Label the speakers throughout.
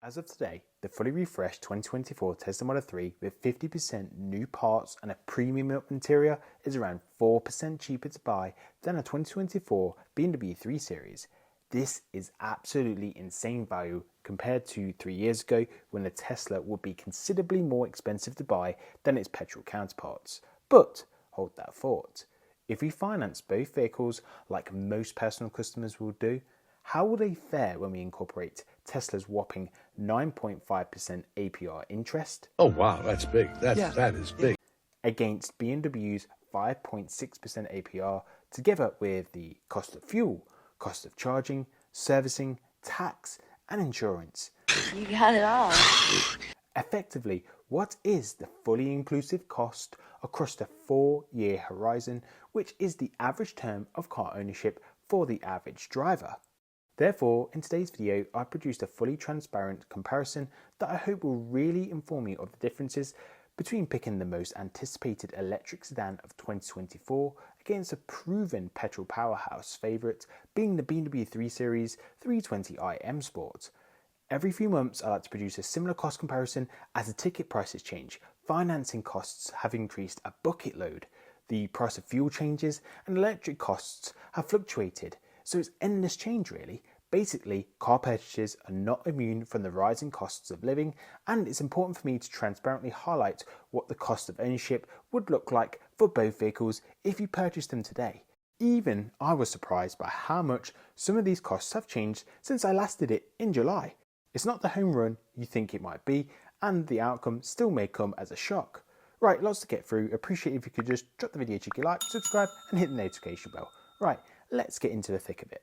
Speaker 1: As of today, the fully refreshed 2024 Tesla Model 3 with 50% new parts and a premium interior is around 4% cheaper to buy than a 2024 BMW 3 Series. This is absolutely insane value compared to 3 years ago when the Tesla would be considerably more expensive to buy than its petrol counterparts. But hold that thought. If we finance both vehicles like most personal customers will do, how will they fare when we incorporate Tesla's whopping 9.5% APR interest?
Speaker 2: Oh wow, that's big. That is big.
Speaker 1: Against BMW's 5.6% APR, together with the cost of fuel, cost of charging, servicing, tax, and insurance.
Speaker 3: You got it all.
Speaker 1: Effectively, what is the fully inclusive cost across the 4-year horizon, which is the average term of car ownership for the average driver? Therefore, in today's video, I produced a fully transparent comparison that I hope will really inform you of the differences between picking the most anticipated electric sedan of 2024 against a proven petrol powerhouse favourite being the BMW 3 Series 320i M Sport. Every few months, I like to produce a similar cost comparison as the ticket prices change, financing costs have increased a bucket load, the price of fuel changes, and electric costs have fluctuated. So it's endless change really. Basically, car purchases are not immune from the rising costs of living, and it's important for me to transparently highlight what the cost of ownership would look like for both vehicles if you purchased them today. Even I was surprised by how much some of these costs have changed since I last did it in July. It's not the home run you think it might be, and the outcome still may come as a shock. Right, lots to get through. Appreciate if you could just drop the video a cheeky like, subscribe, and hit the notification bell. Right, let's get into the thick of it.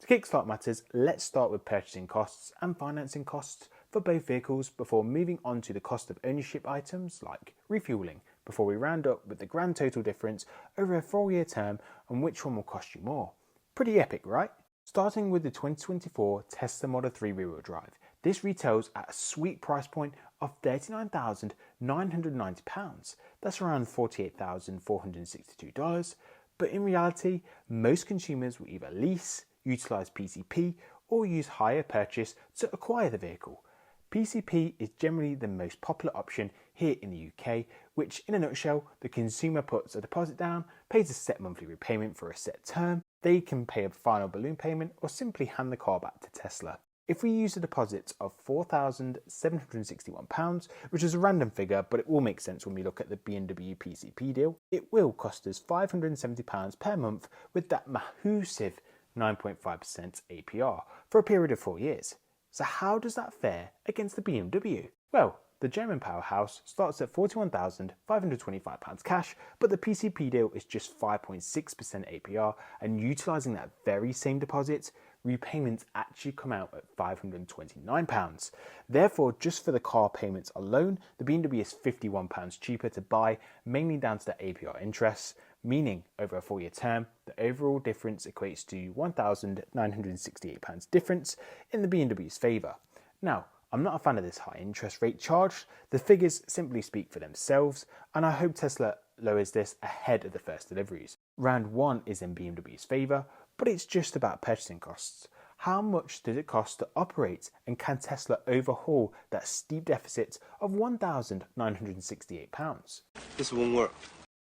Speaker 1: To kickstart matters, let's start with purchasing costs and financing costs for both vehicles before moving on to the cost of ownership items like refueling, before we round up with the grand total difference over a 4-year term and which one will cost you more. Pretty epic, right? Starting with the 2024 Tesla Model 3 rear-wheel drive, this retails at a sweet price point of £39,990. That's around $48,462. But in reality, most consumers will either lease, utilise PCP, or use hire purchase to acquire the vehicle. PCP is generally the most popular option here in the UK, which in a nutshell, the consumer puts a deposit down, pays a set monthly repayment for a set term, they can pay a final balloon payment or simply hand the car back to Tesla. If we use a deposit of £4,761, which is a random figure, but it will make sense when we look at the BMW PCP deal, it will cost us £570 per month with that massive 9.5% APR for a period of 4 years. So how does that fare against the BMW? Well, the German powerhouse starts at £41,525 cash, but the PCP deal is just 5.6% APR, and utilising that very same deposit, repayments actually come out at £529. Therefore, just for the car payments alone, the BMW is £51 cheaper to buy, mainly down to the APR interest, meaning over a 4-year term, the overall difference equates to £1,968 difference in the BMW's favour. Now, I'm not a fan of this high interest rate charge. The figures simply speak for themselves, and I hope Tesla lowers this ahead of the first deliveries. Round 1 is in BMW's favour, but it's just about purchasing costs. How much does it cost to operate, and can Tesla overhaul that steep deficit of £1,968?
Speaker 4: This won't work.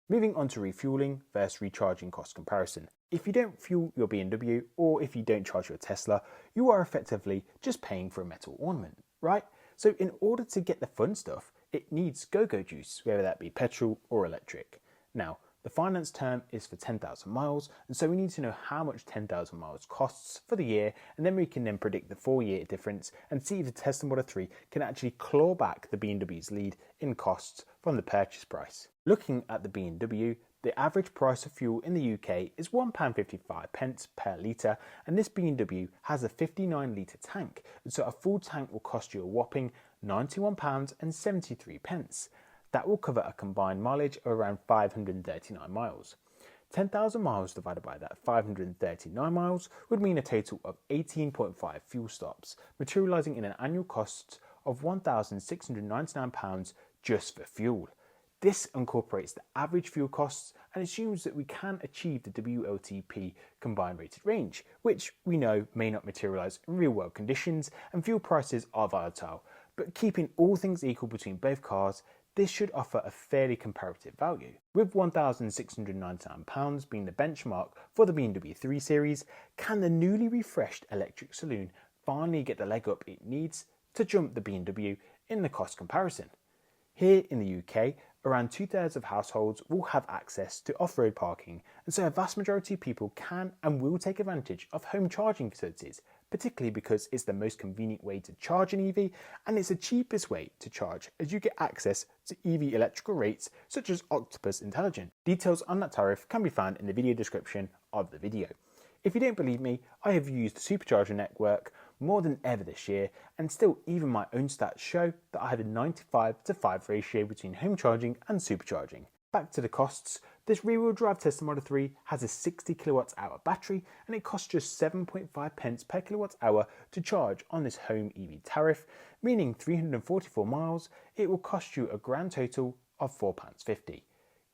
Speaker 1: Moving on to refueling versus recharging cost comparison. If you don't fuel your BMW or if you don't charge your Tesla, you are effectively just paying for a metal ornament, right? So in order to get the fun stuff, it needs go-go juice, whether that be petrol or electric. Now, the finance term is for 10,000 miles, and so we need to know how much 10,000 miles costs for the year, and then we can then predict the 4-year difference and see if the Tesla Model 3 can actually claw back the BMW's lead in costs from the purchase price. Looking at the BMW, the average price of fuel in the UK is £1.55 per litre, and this BMW has a 59 litre tank, and so a full tank will cost you a whopping £91.73. That will cover a combined mileage of around 539 miles. 10,000 miles divided by that 539 miles would mean a total of 18.5 fuel stops, materialising in an annual cost of £1,699 just for fuel. This incorporates the average fuel costs and assumes that we can achieve the WLTP combined rated range, which we know may not materialise in real world conditions and fuel prices are volatile, but keeping all things equal between both cars, this should offer a fairly comparative value. With £1,699 being the benchmark for the BMW 3 Series, can the newly refreshed electric saloon finally get the leg up it needs to jump the BMW in the cost comparison? Here in the UK, around 2/3 of households will have access to off-road parking, and so a vast majority of people can and will take advantage of home charging facilities, particularly because it's the most convenient way to charge an EV and it's the cheapest way to charge as you get access to EV electrical rates such as Octopus Intelligent. Details on that tariff can be found in the video description of the video. If you don't believe me, I have used the supercharger network more than ever this year, and still even my own stats show that I have a 95:5 ratio between home charging and supercharging. Back to the costs, this rear-wheel drive Tesla Model 3 has a 60 kWh battery and it costs just 7.5 pence per kilowatt hour to charge on this home EV tariff, meaning 344 miles it will cost you a grand total of £4.50.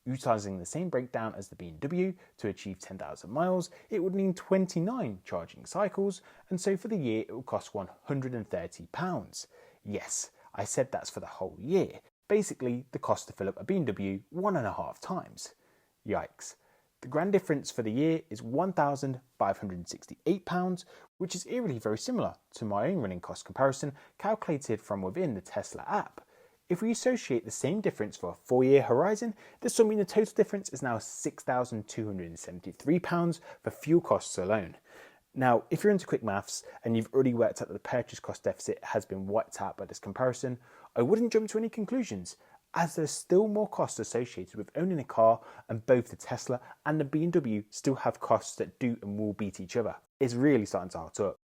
Speaker 1: Utilising the same breakdown as the BMW to achieve 10,000 miles, it would need 29 charging cycles, and so for the year it will cost £130. Yes, I said that's for the whole year. Basically, the cost to fill up a BMW 1.5 times. Yikes. The grand difference for the year is £1,568, which is eerily very similar to my own running cost comparison calculated from within the Tesla app. If we associate the same difference for a 4-year horizon, this will mean the total difference is now £6,273 for fuel costs alone. Now, if you're into quick maths and you've already worked out that the purchase cost deficit has been wiped out by this comparison, I wouldn't jump to any conclusions, as there's still more costs associated with owning a car, and both the Tesla and the BMW still have costs that do and will beat each other. It's really starting to add up.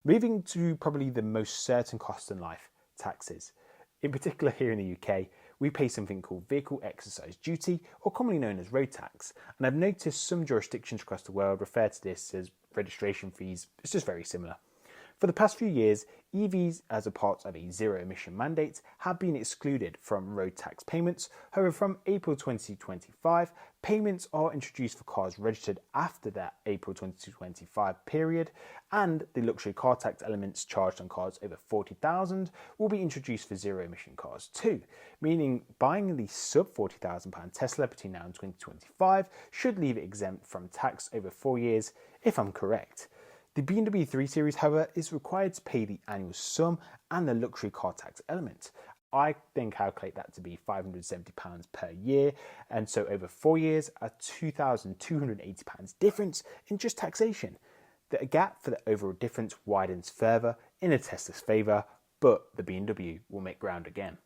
Speaker 1: Moving to probably the most certain cost in life, taxes. In particular here in the UK, we pay something called vehicle exercise duty, or commonly known as road tax, and I've noticed some jurisdictions across the world refer to this as registration fees. It's just very similar. For the past few years, EVs, as a part of a zero-emission mandate, have been excluded from road tax payments. However, from April 2025, payments are introduced for cars registered after that April 2025 period, and the luxury car tax elements charged on cars over 40,000 will be introduced for zero-emission cars too, meaning buying the sub-£40,000 Tesla between now and 2025 should leave it exempt from tax over 4 years, if I'm correct. The BMW 3 Series, however, is required to pay the annual sum and the luxury car tax element. I then calculate that to be £570 per year, and so over 4 years, a £2,280 difference in just taxation. The gap for the overall difference widens further in a Tesla's favour, but the BMW will make ground again.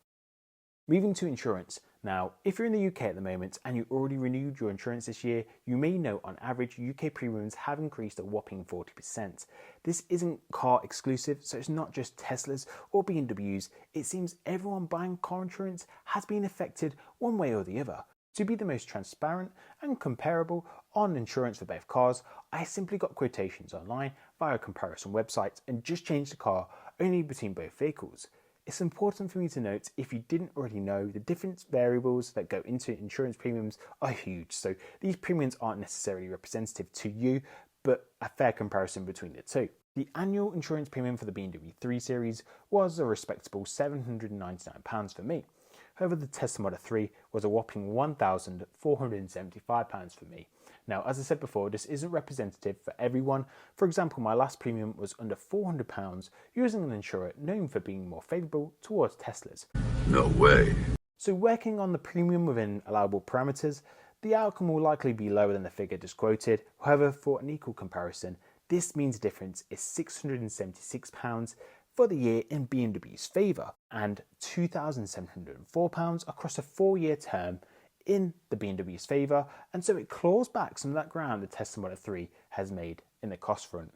Speaker 1: Moving to insurance. Now, if you're in the UK at the moment and you already renewed your insurance this year, you may know on average UK premiums have increased a whopping 40%. This isn't car exclusive, so it's not just Teslas or BMWs. It seems everyone buying car insurance has been affected one way or the other. To be the most transparent and comparable on insurance for both cars, I simply got quotations online via a comparison website and just changed the car only between both vehicles. It's important for me to note, if you didn't already know, the different variables that go into insurance premiums are huge, so these premiums aren't necessarily representative to you, but a fair comparison between the two. The annual insurance premium for the BMW 3 Series was a respectable £799 for me. However, the Tesla Model 3 was a whopping £1,475 for me. Now, as I said before, this isn't representative for everyone. For example, my last premium was under £400 using an insurer known for being more favourable towards Teslas.
Speaker 2: No way.
Speaker 1: So working on the premium within allowable parameters, the outcome will likely be lower than the figure just quoted. However, for an equal comparison, this means the difference is £676 for the year in BMW's favour and £2,704 across a 4-year term in the BMW's favour, and so it claws back some of that ground the Tesla Model 3 has made in the cost front.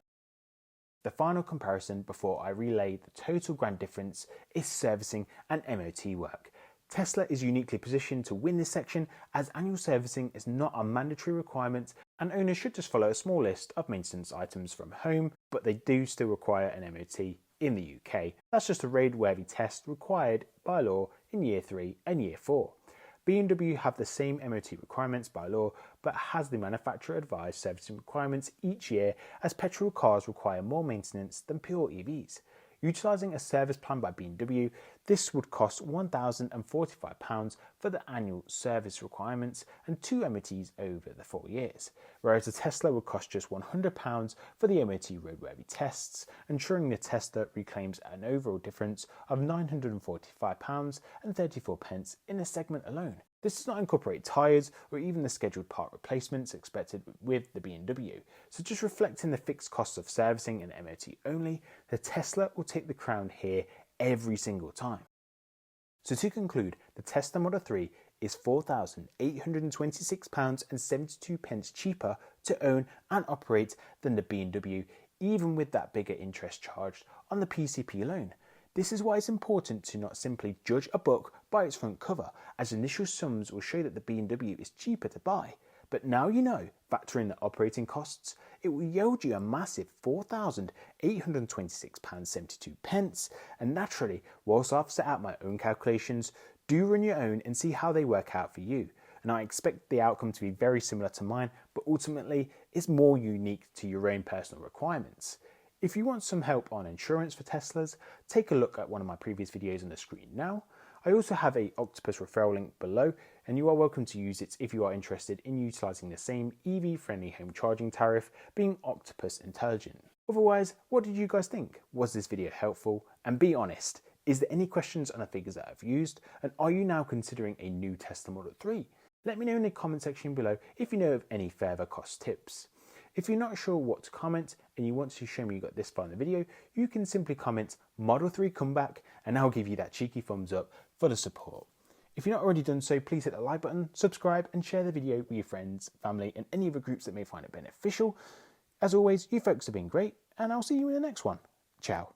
Speaker 1: The final comparison before I relay the total grand difference is servicing and MOT work. Tesla is uniquely positioned to win this section, as annual servicing is not a mandatory requirement and owners should just follow a small list of maintenance items from home, but they do still require an MOT in the UK. That's just a roadworthy test required by law in year 3 and year 4. BMW have the same MOT requirements by law, but has the manufacturer advised servicing requirements each year, as petrol cars require more maintenance than pure EVs. Utilising a service plan by BMW, this would cost £1,045 for the annual service requirements and 2 MOTs over the 4 years, whereas a Tesla would cost just £100 for the MOT roadworthy tests, ensuring the Tesla reclaims an overall difference of £945 and 34p in the segment alone. This does not incorporate tyres or even the scheduled part replacements expected with the BMW, so just reflecting the fixed costs of servicing and MOT only, the Tesla will take the crown here every single time. So to conclude, the Tesla Model 3 is £4,826.72 cheaper to own and operate than the BMW, even with that bigger interest charged on the PCP alone. This is why it's important to not simply judge a book by its front cover, as initial sums will show that the BMW is cheaper to buy. But now you know, factor in the operating costs, it will yield you a massive £4,826.72. And naturally, whilst I've set out my own calculations, do run your own and see how they work out for you. And I expect the outcome to be very similar to mine, but ultimately it's more unique to your own personal requirements. If you want some help on insurance for Teslas, take a look at one of my previous videos on the screen now. I also have a Octopus referral link below, and you are welcome to use it if you are interested in utilising the same EV-friendly home charging tariff, being Octopus Intelligent. Otherwise, what did you guys think? Was this video helpful? And be honest, is there any questions on the figures that I've used? And are you now considering a new Tesla Model 3? Let me know in the comment section below if you know of any further cost tips. If you're not sure what to comment and you want to show me you got this far in the video, you can simply comment Model 3 comeback and I'll give you that cheeky thumbs up for the support. If you're not already done so, please hit the like button, subscribe and share the video with your friends, family and any other groups that may find it beneficial. As always, you folks have been great and I'll see you in the next one. Ciao.